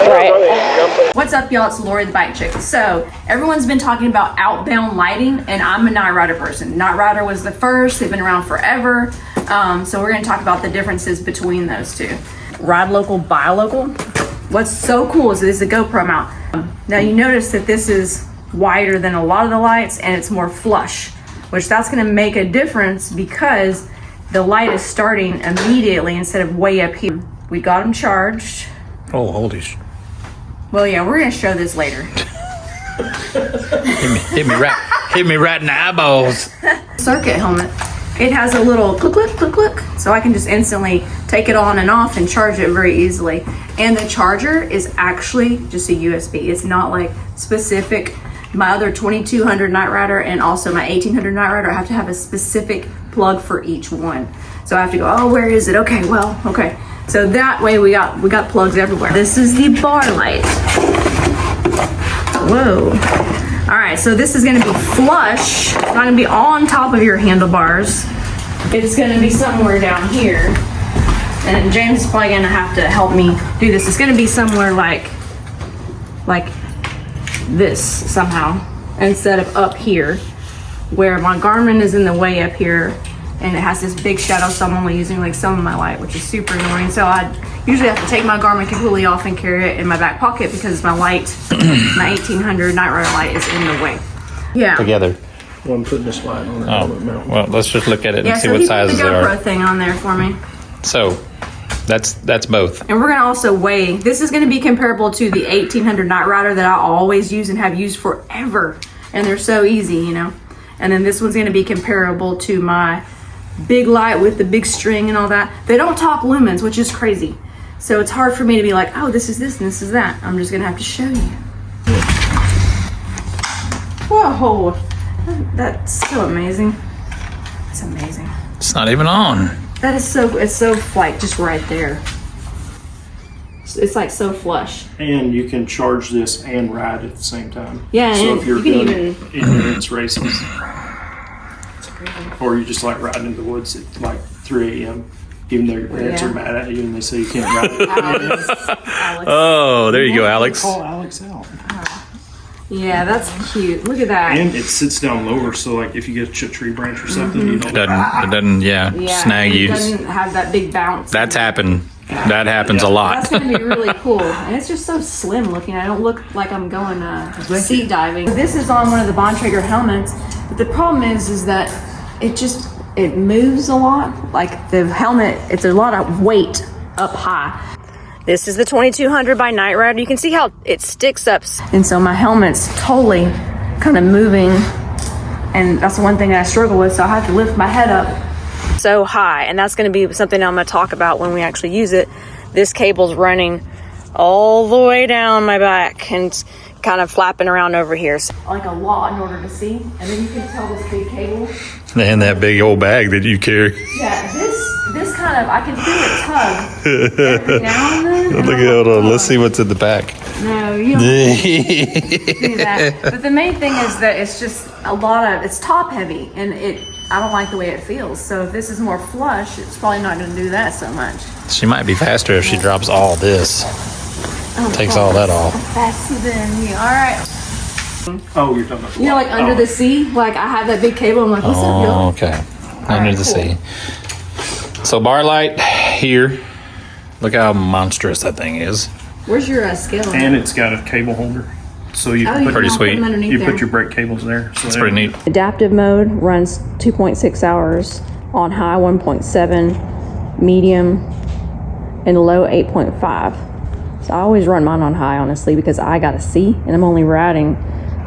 Right. What's up, y'all? It's Lori the Bike Chick. So everyone's been talking about Outbound lighting, and I'm a Nite Rider person. Nite Rider was the first. They've been around forever. So we're going to talk about the differences between those two. Ride local, buy local. What's so cool is this is a GoPro mount. Now you notice that this is wider than a lot of the lights, and it's more flush, which that's going to make a difference because the light is starting immediately instead of way up here. We got them charged. Oh, holy sh! Well, yeah, we're gonna show this later. hit me right in the eyeballs. Circuit helmet. It has a little click, click, click, click, so I can just instantly take it on and off and charge it very easily. And the charger is actually just a USB. It's not like specific. My other 2200 Nite Rider and also my 1800 Nite Rider, I have to have a specific plug for each one. So I have to go, oh, where is it? Okay, well, okay. So that way we got plugs everywhere. This is the bar light. Whoa. All right, so this is gonna be flush. It's not gonna be on top of your handlebars. It's gonna be somewhere down here. And James is probably gonna have to help me do this. It's gonna be somewhere like this somehow, instead of up here, where my Garmin is in the way up here. And it has this big shadow, so I'm only using like some of my light, which is super annoying. So I usually have to take my Garmin completely off and carry it in my back pocket because my light, my 1800 Nite Rider light is in the way. Yeah. Together. Well, I'm putting this light on. Oh, well, let's just look at it and see so what he sizes put the there GoPro are. thing on there for me. So that's both. And we're gonna also weigh. This is gonna be comparable to the 1800 Nite Rider that I always use and have used forever. And they're so easy, you know. And then this one's gonna be comparable to my big light with the big string and all that. They don't talk lumens, which is crazy. So it's hard for me to be like, oh, this is this and this is that. I'm just gonna have to show you. Whoa, that's so amazing. It's amazing. It's not even on. That is so, it's so like just right there. It's like so flush. And you can charge this and ride at the same time. Yeah, so and if you're you can doing endurance races, Crazy. or you just like riding in the woods at like 3 a.m., even though your parents Yeah. are mad at you and they say you can't ride. Alex. Oh, there you go, Alex. Call Alex out. Yeah, that's cute. Look at that. And it sits down lower, so like if you get a tree branch or something, you It don't. doesn't, Yeah, snag and you. it doesn't have that big bounce. That's happened. That happens a That's lot. gonna be really cool, and it's just so slim looking. I don't look like I'm going seat diving. This is on one of the Bontrager helmets, but the problem is that it moves a lot. Like the helmet, it's a lot of weight up high. This is the 2200 by Nite Rider. You can see how it sticks up, and so my helmet's totally kind of moving, and that's the one thing that I struggle with. So I have to lift my head up so high, and that's going to be something I'm going to talk about when we actually use it. This cable's running all the way down my back and it's kind of flapping around over here, so like a lot in order to see. And then you can tell this big cable, And that big old bag that you carry. yeah, this kind of, I can feel it tug every now and then. Look at it. Let's see what's in the back. No, you don't do that. But the main thing is that it's just it's top heavy, and I don't like the way it feels. So if this is more flush, it's probably not going to do that so much. She might be faster if she drops all this. Takes all that off. Faster than you. All right. Oh, you're talking about. You know, like under the sea, like I have that big cable. I'm like, what's up, Oh, yo? okay. right, Under the cool. sea. So bar light here. Look how monstrous that thing is. Where's your scale? And it's got a cable holder, so you can you put, Pretty can sweet. Put them underneath you there. put your brake cables there. So It's pretty neat. Adaptive mode runs 2.6 hours on high 1.7, medium, and low 8.5. So I always run mine on high, honestly, because I gotta see, and I'm only riding,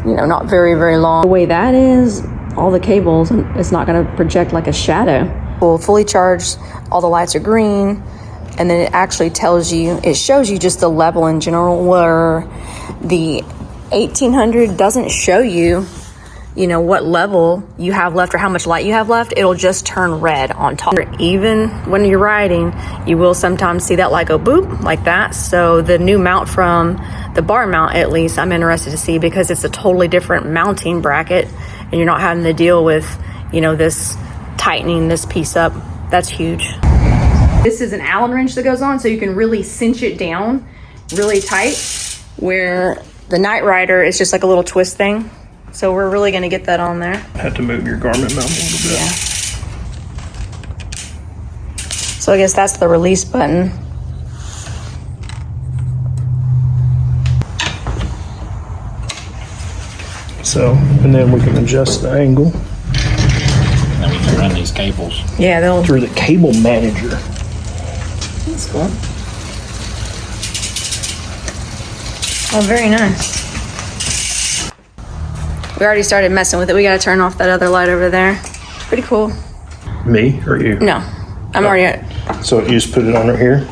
not very, very long. The way that is, all the cables, it's not gonna project like a shadow. Well, fully charged, all the lights are green, and then it actually it shows you just the level in general, where the 1800 doesn't show you, what level you have left or how much light you have left. It'll just turn red on top. Even when you're riding, you will sometimes see that light go boop like that. So the new mount from the bar mount, at least, I'm interested to see, because it's a totally different mounting bracket, and you're not having to deal with, this tightening this piece up. That's huge. This is an Allen wrench that goes on, so you can really cinch it down really tight, where the Nite Rider is just like a little twist thing. So we're really going to get that on there. Have to move your garment mount a little bit. Yeah. So I guess that's the release button. So, and then we can adjust the angle Then we can run these cables. Yeah, they'll. through the cable manager. That's cool. Oh, very nice. We already started messing with it. We got to turn off that other light over there. Pretty cool. Me or you? No, I'm already at. So you just put it on right here.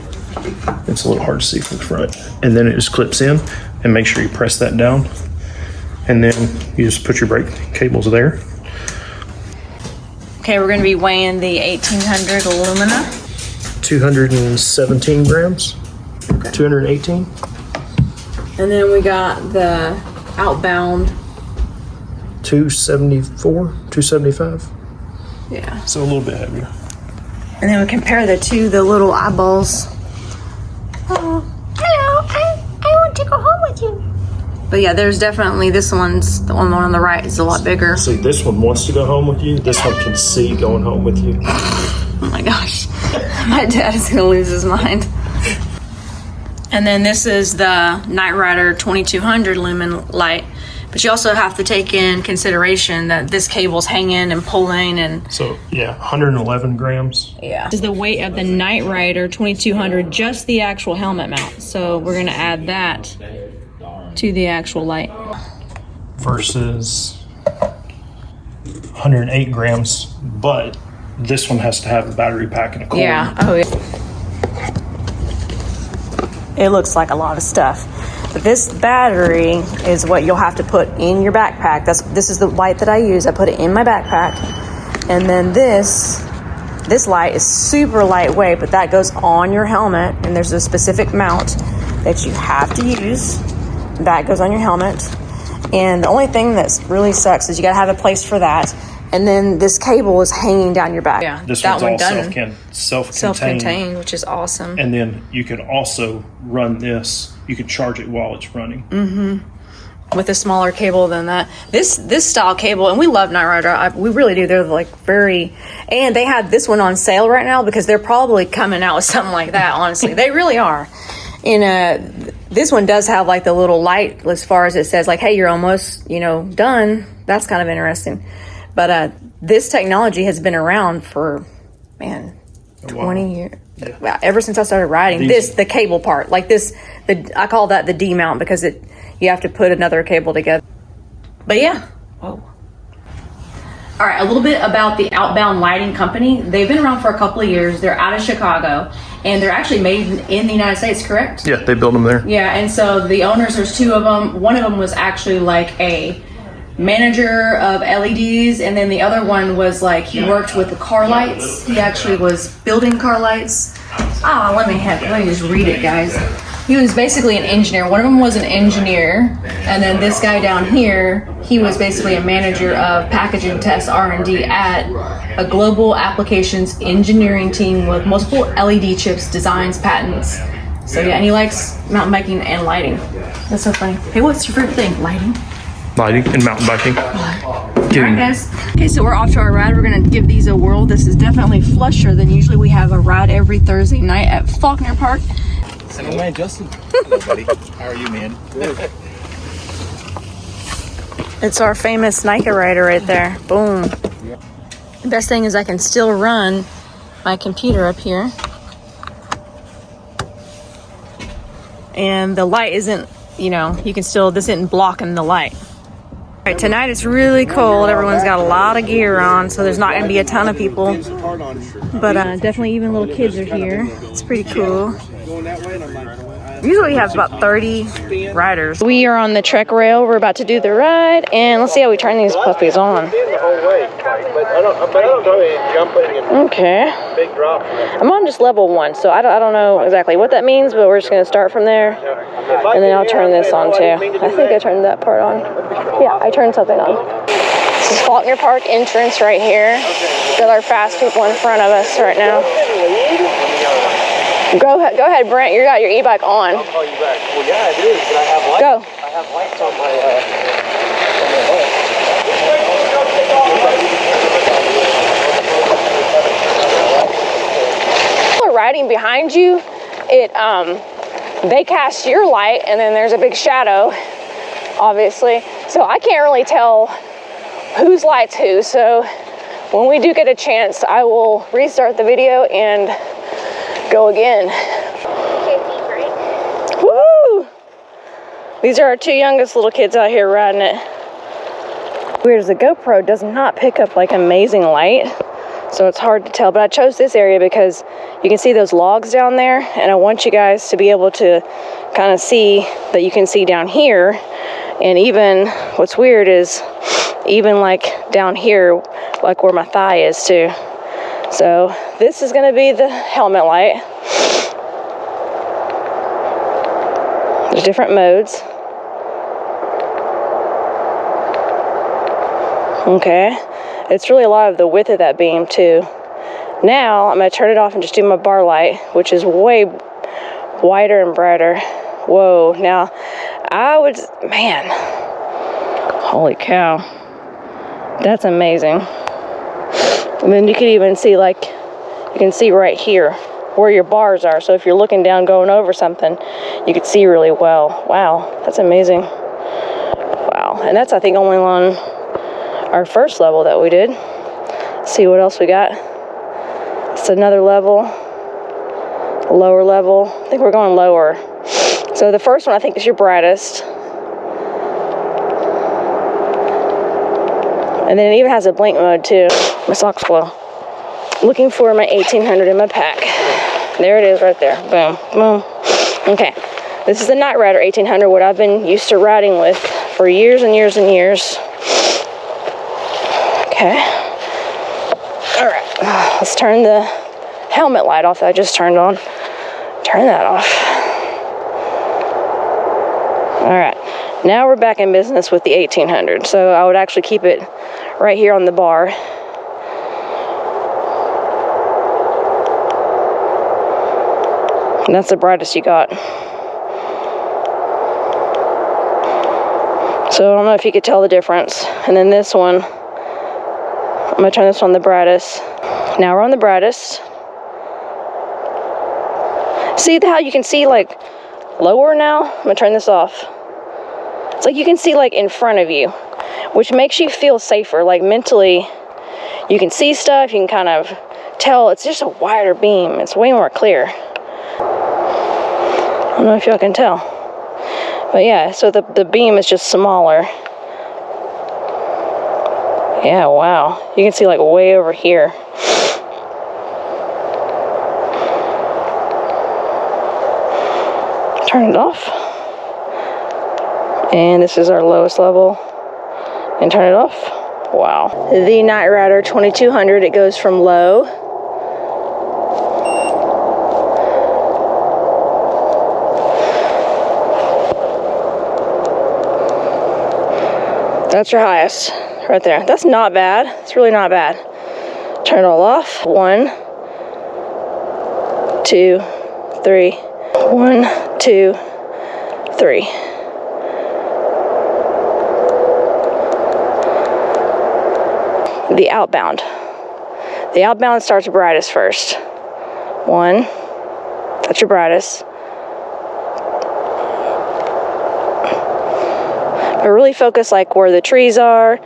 It's a little hard to see from the front. And then it just clips in, and make sure you press that down. And then you just put your brake cables there. Okay, we're going to be weighing the 1800 alumina. 217 grams. Okay. 218. And then we got the Outbound. 274, 275. Yeah. So a little bit heavier. And then we compare the two, the little eyeballs. Oh, hello, I want to go home with you. But yeah, there's definitely, this one's, the one on the right is a lot bigger. See, this one wants to go home with you. This one can see going home with you. Oh my gosh. My dad is going to lose his mind. And then this is the Nite Rider 2200 lumen light. But you also have to take in consideration that this cable's hanging and pulling and... So, yeah, 111 grams. Yeah. This is the weight of the Nite Rider 2200, just the actual helmet mount. So we're going to add that to the actual light. Versus 108 grams, but this one has to have a battery pack and a cord. Yeah. Oh, yeah. It looks like a lot of stuff. But this battery is what you'll have to put in your backpack. This is the light that I use. I put it in my backpack. And then this light is super lightweight, but that goes on your helmet, and there's a specific mount that you have to use. That goes on your helmet. And the only thing that really sucks is you gotta have a place for that. And then this cable is hanging down your back. Yeah, This that one's all one done. self-contained, which is awesome. and then you could also run this. You could charge it while it's running. With a smaller cable than that. This style cable, and we love Nite Rider. We really do. They're like very, and they had this one on sale right now because they're probably coming out with something like that. Honestly, they really are. And this one does have like the little light as far as it says like, hey, you're almost done. That's kind of interesting. But this technology has been around for 20 years. Yeah. Ever since I started riding. The cable part, like this, I call that the D mount because you have to put another cable together. But yeah. Whoa. All right, a little bit about the Outbound Lighting Company. They've been around for a couple of years. They're out of Chicago, and they're actually made in the United States, correct? Yeah, they build them there. Yeah, and so the owners, there's two of them. One of them was actually like a manager of LEDs, and then the other one was like he worked with the car lights. He actually was building car lights. Let me just read it, guys. He was basically an engineer. One of them was an engineer, and then this guy down here, he was basically a manager of packaging test R&D at a global applications engineering team with multiple LED chips, designs, patents. So yeah, and he likes mountain biking and lighting. That's so funny. Hey, what's your favorite thing? Lighting and mountain biking. Alright guys. Okay, so we're off to our ride. We're gonna give these a whirl. This is definitely flusher than usually. We have a ride every Thursday night at Faulkner Park. Hello, man, Justin. Hello, buddy. How are you, man? Good. It's our famous Nike rider right there. Boom. The best thing is I can still run my computer up here. And the light isn't, you can still, this isn't blocking the light. All right, tonight it's really cold. Everyone's got a lot of gear on, so there's not going to be a ton of people. But definitely even little kids are here. It's pretty cool. Usually we have about 30 riders. We are on the Trek rail. We're about to do the ride, and let's see how we turn these puppies on. Okay. I'm on just level 1, so I don't know exactly what that means, but we're just going to start from there, and then I'll turn this on too. I think I turned that part on. Yeah, I turned something on. This is Faulkner Park entrance right here. Got our fast people in front of us right now. Go ahead, Brent. You got your e-bike on. I'll call you back. Well, yeah, it is, but I have lights. Go. I have lights on my head. People are riding behind you. They cast your light, and then there's a big shadow, obviously. So I can't really tell whose light's who. So when we do get a chance, I will restart the video and go again. Woo! These are our two youngest little kids out here riding it. Weird as the GoPro does not pick up like amazing light, so it's hard to tell. But I chose this area because you can see those logs down there, and I want you guys to be able to kind of see that you can see down here. And even what's weird is even like down here, like where my thigh is too. So this is going to be the helmet light. There's different modes. Okay, it's really a lot of the width of that beam too. Now I'm going to turn it off and just do my bar light, which is way wider and brighter. Whoa, now I would, man, holy cow, that's amazing. And then you can even see, like, you can see right here where your bars are. So if you're looking down going over something, you could see really well. Wow, that's amazing. Wow, and that's, I think, only on our first level that we did. Let's see what else we got. It's another level, a lower level. I think we're going lower. So the first one I think is your brightest. And then it even has a blink mode too. My socks glow. Looking for my 1800 in my pack. There it is right there. Boom, boom. Okay, this is the Nite Rider 1800, what I've been used to riding with for years and years and years. Okay. All right, let's turn the helmet light off that I just turned on. Turn that off. All right, now we're back in business with the 1800. So I would actually keep it right here on the bar. And that's the brightest you got. So I don't know if you could tell the difference. And then this one, I'm gonna turn this on the brightest. Now we're on the brightest. See how you can see like lower now? I'm gonna turn this off. It's like you can see like in front of you, which makes you feel safer. Like mentally, you can see stuff, you can kind of tell it's just a wider beam. It's way more clear. I don't know if y'all can tell. But yeah, so the beam is just smaller. Yeah, wow. You can see like way over here. Turn it off. And this is our lowest level. And turn it off. Wow. The Nite Rider 2200, it goes from low. That's your highest, right there. That's not bad. It's really not bad. Turn it all off. 1, 2, 3. 1, 2, 3. The Outbound. The Outbound starts brightest first. 1. That's your brightest. But really focus like where the trees are,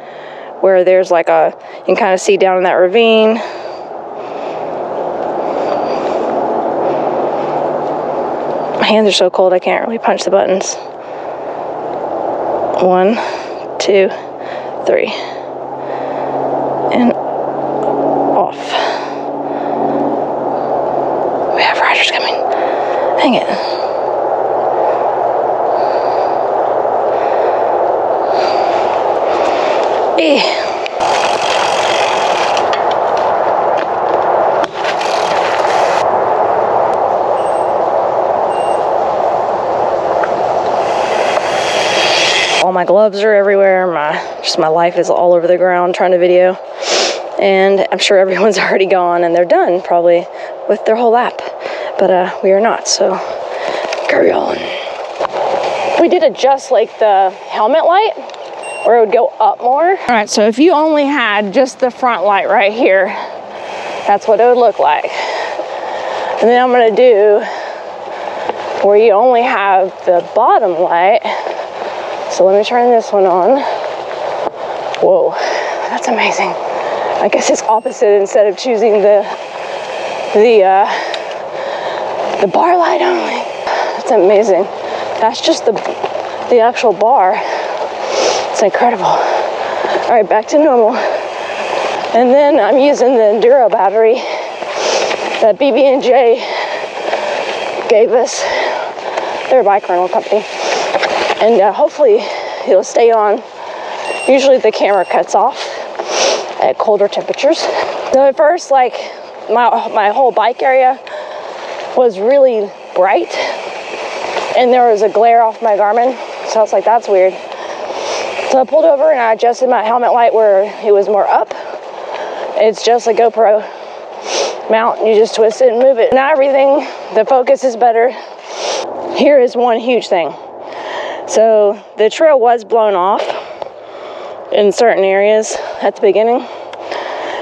where there's like a, you can kind of see down in that ravine. My hands are so cold I can't really punch the buttons. 1, 2, 3. And off. We have riders coming. Dang it. All my gloves are everywhere. My life is all over the ground trying to video. And I'm sure everyone's already gone and they're done probably with their whole lap. but we are not, so carry on. We did adjust like the helmet light where it would go up more. All right, so if you only had just the front light right here, that's what it would look like. And then I'm gonna do where you only have the bottom light. So let me turn this one on. Whoa, that's amazing. I guess it's opposite. Instead of choosing the bar light only. That's amazing. That's just the actual bar. It's incredible. All right, back to normal. And then I'm using the Enduro battery that BB&J gave us. They're a bike rental company. And hopefully it'll stay on. Usually the camera cuts off at colder temperatures. So at first, like my whole bike area was really bright and there was a glare off my Garmin. So I was like, that's weird. So I pulled over and I adjusted my helmet light where it was more up. It's just a GoPro mount. You just twist it and move it. Now everything, the focus is better. Here is one huge thing. So the trail was blown off in certain areas at the beginning.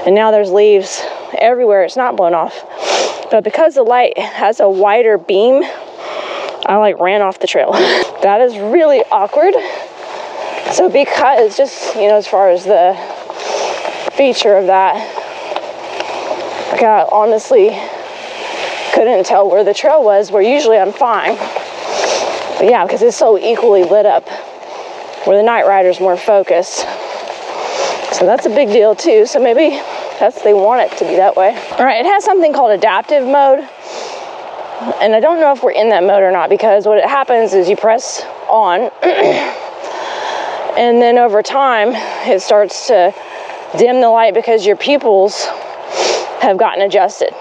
And now there's leaves everywhere. It's not blown off. But because the light has a wider beam, I like ran off the trail. That is really awkward. So because just, you know, as far as the feature of that, like I honestly couldn't tell where the trail was, where usually I'm fine. But yeah, because it's so equally lit up, where the Nite Rider's more focused. So that's a big deal too. So maybe they want it to be that way. All right, it has something called adaptive mode. And I don't know if we're in that mode or not, because what happens is you press on and then over time it starts to dim the light because your pupils have gotten adjusted.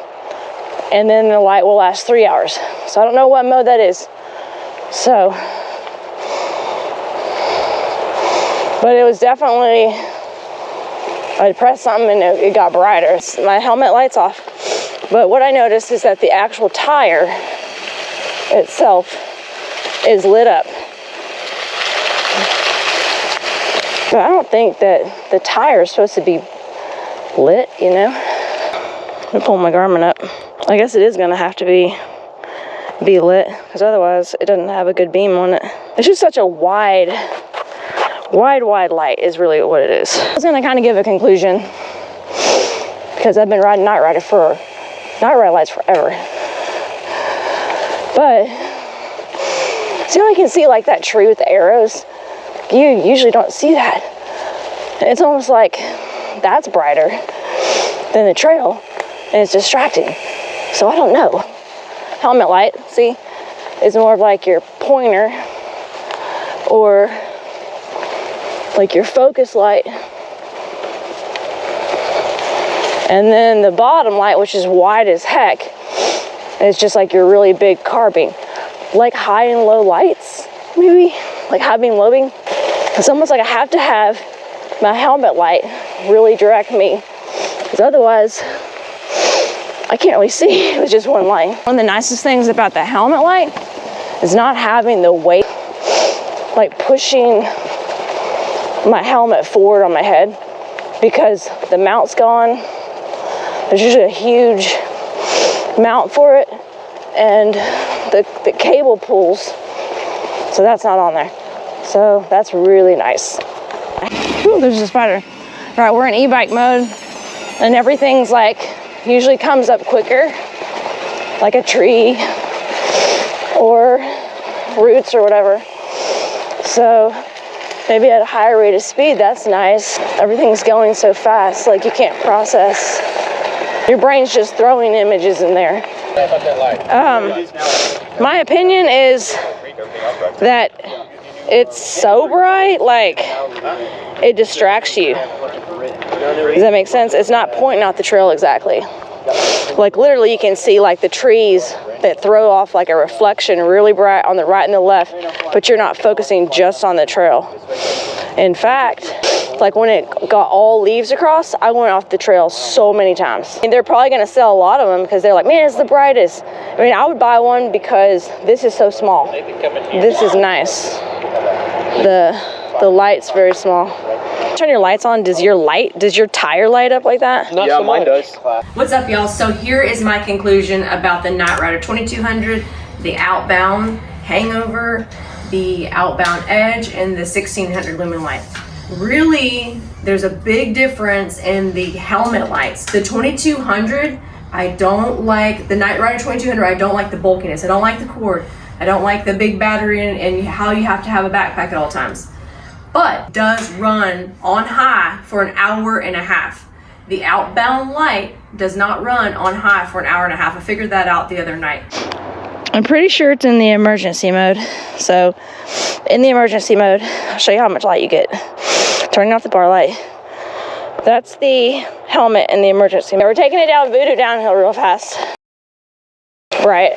And then the light will last 3 hours. So I don't know what mode that is. So, but it was definitely, I pressed something and it got brighter. My helmet light's off. But what I noticed is that the actual tire itself is lit up. But I don't think that the tire is supposed to be lit, you know? I'm gonna pull my Garmin up. I guess it is gonna have to be lit, because otherwise it doesn't have a good beam on it. It's just such a wide light is really what it is. I was gonna kind of give a conclusion, because I've been riding Nite Rider lights forever. But see how I can see like that tree with the arrows? You usually don't see that. And it's almost like that's brighter than the trail, and it's distracting. So I don't know. Helmet light, see, is more of like your pointer or like your focus light. And then the bottom light, which is wide as heck, is just like your really big car beam. Like high and low lights, maybe? Like high beam, low beam. It's almost like I have to have my helmet light really direct me, because otherwise I can't really see with just one light. One of the nicest things about the helmet light is not having the weight, like pushing my helmet forward on my head, because the mount's gone. There's usually a huge mount for it, and the cable pulls, so that's not on there. So that's really nice. Ooh, there's a spider. All right, we're in e-bike mode, and everything's like, usually comes up quicker, like a tree or roots or whatever. So maybe at a higher rate of speed, that's nice. Everything's going so fast, like you can't process. Your brain's just throwing images in there. My opinion is that it's so bright, like it distracts you. Does that make sense? It's not pointing out the trail exactly. Like literally you can see like the trees that throw off like a reflection really bright on the right and the left, but you're not focusing just on the trail. In fact, Like when it got all leaves across, I went off the trail so many times. And they're probably gonna sell a lot of them because they're like, man, it's the brightest. I mean, I would buy one because this is so small. This is nice. The light's very small. Turn your lights on. Does your tire light up like that? Not so mine does. What's up, y'all? So here is my conclusion about the Nite Rider 2200, the Outbound Hangover, the Outbound Edge, and the 1600 lumen light. Really, there's a big difference in the helmet lights. The 2200, I don't like. The Nite Rider 2200, I don't like the bulkiness. I don't like the cord. I don't like the big battery and how you have to have a backpack at all times. But does run on high for an hour and a half. The Outbound light does not run on high for an hour and a half. I figured that out the other night. I'm pretty sure it's in the emergency mode. So in the emergency mode, I'll show you how much light you get. Turning off the bar light. That's the helmet in the emergency mode. We're taking it down Voodoo downhill real fast. Right.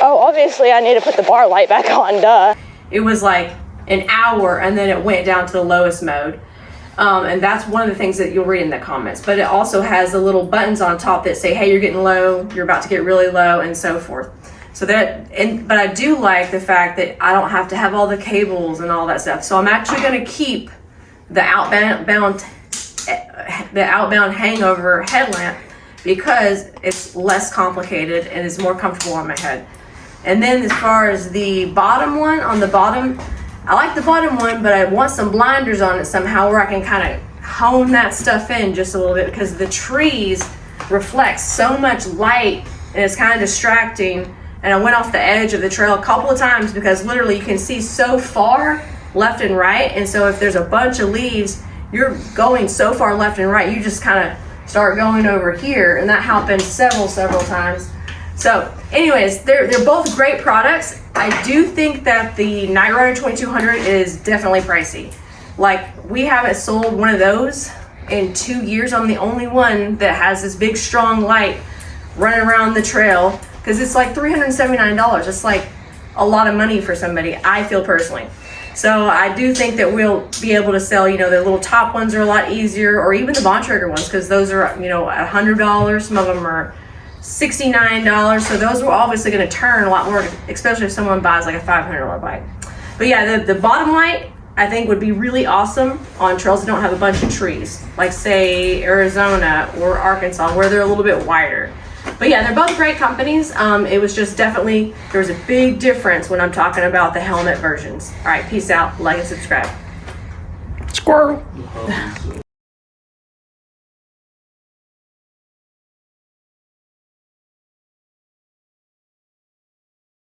Oh, obviously I need to put the bar light back on, duh. It was like an hour and then it went down to the lowest mode. And that's one of the things that you'll read in the comments. But it also has the little buttons on top that say, hey, you're getting low, you're about to get really low, and so forth. So but I do like the fact that I don't have to have all the cables and all that stuff. So I'm actually gonna keep the Outbound Hangover headlamp because it's less complicated and is more comfortable on my head. And then as far as the bottom one, on the bottom, I like the bottom one, but I want some blinders on it somehow where I can kind of hone that stuff in just a little bit because the trees reflect so much light and it's kind of distracting. And I went off the edge of the trail a couple of times because literally you can see so far left and right. And so if there's a bunch of leaves, you're going so far left and right, you just kind of start going over here. And that happened several times. So anyways, they're both great products. I do think that the Nite Rider 2200 is definitely pricey. Like, we haven't sold one of those in 2 years. I'm the only one that has this big strong light running around the trail because it's like $379. It's like a lot of money for somebody, I feel personally. So I do think that we'll be able to sell, the little top ones are a lot easier, or even the Bontrager ones, because those are, $100. Some of them are $69. So those are obviously going to turn a lot more, especially if someone buys like a $500 bike. But yeah, the bottom light I think would be really awesome on trails that don't have a bunch of trees, like say Arizona or Arkansas, where they're a little bit wider. But yeah, they're both great companies. It was just definitely, there was a big difference when I'm talking about the helmet versions. All right, peace out, like and subscribe. Squirrel.